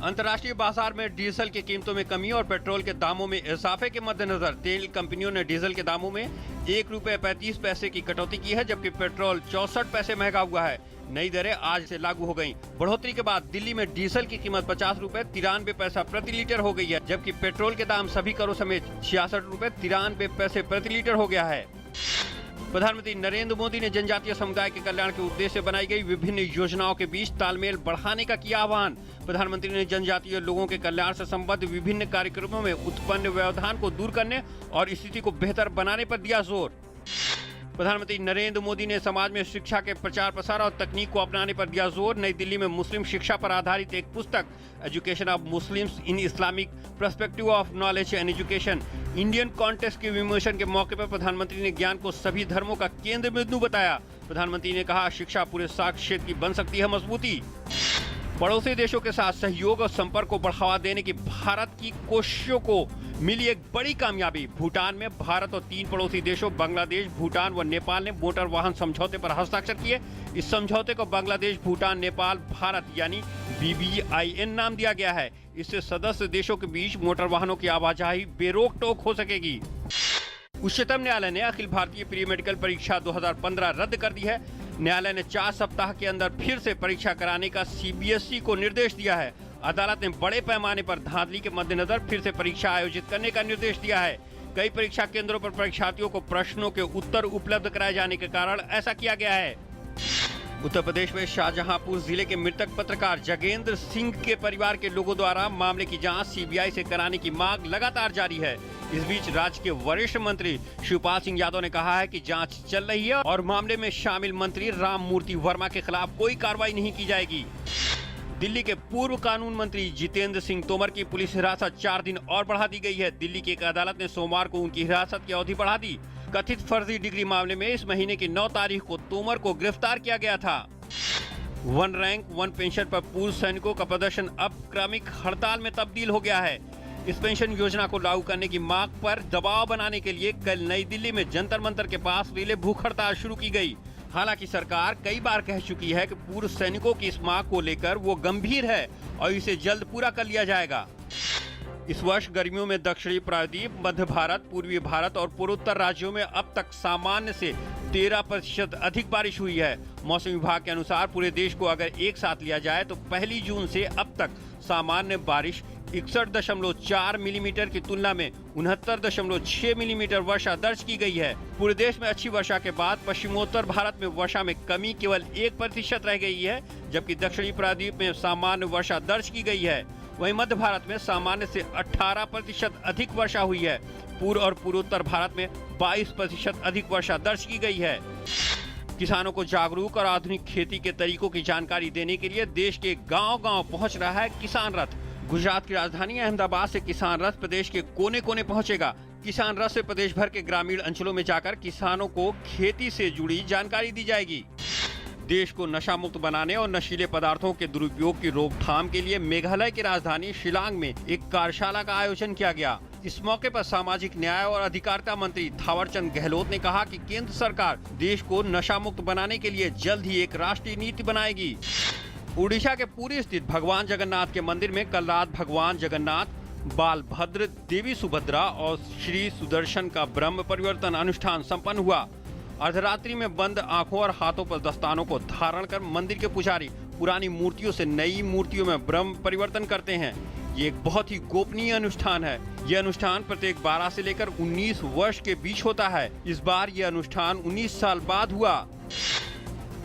अंतर्राष्ट्रीय बाजार में डीजल की कीमतों में कमी और पेट्रोल के दामों में इजाफे के मद्देनजर तेल कंपनियों ने डीजल के दामों में ₹1.35 की कटौती की है, जबकि पेट्रोल 64 पैसे महंगा हुआ है। नई दरें आज से लागू हो गयी। बढ़ोतरी के बाद दिल्ली में डीजल की कीमत ₹50.93 प्रति लीटर हो गई है, जबकि पेट्रोल के दाम सभी करों समेत ₹66.93 प्रति लीटर हो गया है। प्रधानमंत्री नरेंद्र मोदी ने जनजातीय समुदाय के कल्याण के उद्देश्य से बनाई गई विभिन्न योजनाओं के बीच तालमेल बढ़ाने का किया आह्वान। प्रधानमंत्री ने जनजातीय लोगों के कल्याण से संबद्ध विभिन्न कार्यक्रमों में उत्पन्न व्यवधान को दूर करने और स्थिति को बेहतर बनाने पर दिया जोर। प्रधानमंत्री नरेंद्र मोदी ने समाज में शिक्षा के प्रचार प्रसार और तकनीक को अपनाने पर दिया जोर। नई दिल्ली में मुस्लिम शिक्षा पर आधारित एक पुस्तक education of Muslims in Islamic perspective of knowledge and education Indian context के विमोचन के मौके पर प्रधानमंत्री ने ज्ञान को सभी धर्मों का केंद्र बिंदु बताया। प्रधानमंत्री ने कहा, शिक्षा पूरे सार्क क्षेत्र की बन सकती है मजबूती। पड़ोसी देशों के साथ सहयोग और संपर्क को बढ़ावा देने की भारत की कोशिशों को मिली एक बड़ी कामयाबी। भूटान में भारत और 3 पड़ोसी देशों बांग्लादेश, भूटान व नेपाल ने मोटर वाहन समझौते पर हस्ताक्षर किए। इस समझौते को बांग्लादेश, भूटान, नेपाल, भारत यानी BBIN नाम दिया गया है। इससे सदस्य देशों के बीच मोटर वाहनों की आवाजाही बेरोक टोक हो सकेगी। उच्चतम न्यायालय ने अखिल भारतीय प्री मेडिकल परीक्षा 2015 रद्द कर दी है। न्यायालय ने 4 सप्ताह के अंदर फिर से परीक्षा कराने का CBSE को निर्देश दिया है। अदालत ने बड़े पैमाने पर धांधली के मद्देनजर फिर से परीक्षा आयोजित करने का निर्देश दिया है। कई परीक्षा केंद्रों पर परीक्षार्थियों को प्रश्नों के उत्तर उपलब्ध कराए जाने के कारण ऐसा किया गया है। उत्तर प्रदेश में शाहजहांपुर जिले के मृतक पत्रकार जगेंद्र सिंह के परिवार के लोगों द्वारा मामले की जांच CBI से कराने की मांग लगातार जारी है। इस बीच राज्य के वरिष्ठ मंत्री शिवपाल सिंह यादव ने कहा है कि जांच चल रही है और मामले में शामिल मंत्री राममूर्ति वर्मा के खिलाफ कोई कार्रवाई नहीं की जाएगी। दिल्ली के पूर्व कानून मंत्री जितेंद्र सिंह तोमर की पुलिस हिरासत 4 दिन और बढ़ा दी गई है। दिल्ली की एक अदालत ने सोमवार को उनकी हिरासत की अवधि बढ़ा दी। कथित फर्जी डिग्री मामले में इस महीने की 9 तारीख को तोमर को गिरफ्तार किया गया था। 1 रैंक 1 पेंशन पर पूर्व सैनिकों का प्रदर्शन अब क्रमिक हड़ताल में तब्दील हो गया है। इस पेंशन योजना को लागू करने की मांग पर दबाव बनाने के लिए कल नई दिल्ली में जंतर मंतर के पास रिले भूख हड़ताल शुरू की गई। हालांकि सरकार कई बार कह चुकी है कि पूर्व सैनिकों की इस मांग को लेकर वो गंभीर है और इसे जल्द पूरा कर लिया जाएगा। इस वर्ष गर्मियों में दक्षिणी प्रायद्वीप, मध्य भारत, पूर्वी भारत और पूर्वोत्तर राज्यों में अब तक सामान्य से 13% अधिक बारिश हुई है। मौसम विभाग के अनुसार पूरे देश को अगर एक साथ लिया जाए तो 1 जून से अब तक सामान्य बारिश 61.4 मिलीमीटर की तुलना में 69.6 मिलीमीटर वर्षा दर्ज की गई है। पूरे देश में अच्छी वर्षा के बाद पश्चिमोत्तर भारत में वर्षा में कमी केवल 1% रह गई है, जबकि दक्षिणी प्रायद्वीप में सामान्य वर्षा दर्ज की गई है। वहीं मध्य भारत में सामान्य से 18% अधिक वर्षा हुई है। पूर्व और पूर्वोत्तर भारत में 22% अधिक वर्षा दर्ज की गई है। किसानों को जागरूक और आधुनिक खेती के तरीकों की जानकारी देने के लिए देश के गांव-गांव पहुंच रहा है किसान रथ। गुजरात की राजधानी अहमदाबाद से किसान रथ प्रदेश के कोने-कोने पहुंचेगा। किसान रथ से प्रदेश भर के ग्रामीण अंचलों में जाकर किसानों को खेती से जुड़ी जानकारी दी जाएगी। देश को नशा मुक्त बनाने और नशीले पदार्थों के दुरुपयोग की रोकथाम के लिए मेघालय की राजधानी शिलांग में एक कार्यशाला का आयोजन किया गया। इस मौके पर सामाजिक न्याय और अधिकारिता मंत्री थावरचंद गहलोत ने कहा कि केंद्र सरकार देश को नशा मुक्त बनाने के लिए जल्द ही एक राष्ट्रीय नीति बनाएगी। उड़ीसा के पुरी स्थित भगवान जगन्नाथ के मंदिर में कल रात भगवान जगन्नाथ, बालभद्र, देवी सुभद्रा और श्री सुदर्शन का ब्रह्म परिवर्तन अनुष्ठान संपन्न हुआ। अर्धरात्रि में बंद आंखों और हाथों पर दस्तानों को धारण कर मंदिर के पुजारी पुरानी मूर्तियों से नई मूर्तियों में ब्रह्म परिवर्तन करते हैं। ये एक बहुत ही गोपनीय अनुष्ठान है। यह अनुष्ठान प्रत्येक 12 से लेकर 19 वर्ष के बीच होता है। इस बार यह अनुष्ठान 19 साल बाद हुआ।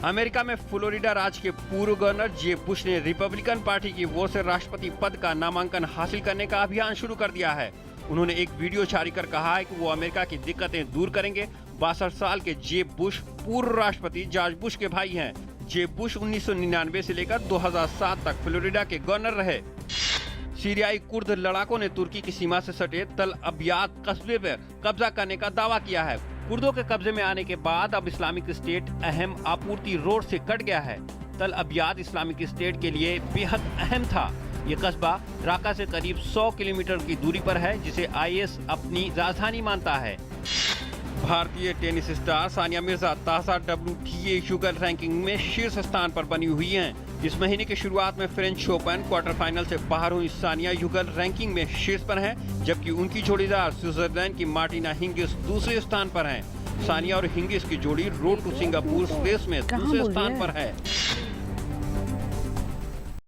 अमेरिका में फ्लोरिडा राज्य के पूर्व गवर्नर जेब बुश ने रिपब्लिकन पार्टी की ओर से राष्ट्रपति पद का नामांकन हासिल करने का अभियान शुरू कर दिया है। उन्होंने एक वीडियो जारी कर कहा है कि वो अमेरिका की दिक्कतें दूर करेंगे। 62 साल के जेब बुश पूर्व राष्ट्रपति जॉर्ज बुश के भाई हैं। जेब बुश 1999 से लेकर 2007 तक फ्लोरिडा के गवर्नर रहे। सीरियाई कुर्द लड़ाकों ने तुर्की की सीमा से सटे तल अबियाद कस्बे पर कब्जा करने का दावा किया है। कुर्दों के कब्जे में आने के बाद अब इस्लामिक स्टेट अहम आपूर्ति रोड से कट गया है। तल अबियाद इस्लामिक स्टेट के लिए बेहद अहम था। ये कस्बा राका से करीब 100 किलोमीटर की दूरी पर है, जिसे IS अपनी राजधानी मानता है। भारतीय टेनिस स्टार सानिया मिर्जा ताजा WTA शुगर रैंकिंग में शीर्ष स्थान पर बनी हुई हैं। इस महीने की शुरुआत में फ्रेंच ओपन क्वार्टर फाइनल से बाहर हुई सानिया युगल रैंकिंग में शीर्ष पर हैं, जबकि उनकी जोड़ीदार स्विट्जरलैंड की मार्टिना हिंगिस दूसरे स्थान पर हैं। सानिया और हिंगिस की जोड़ी रोड टू सिंगापुर रेस में दूसरे स्थान पर है।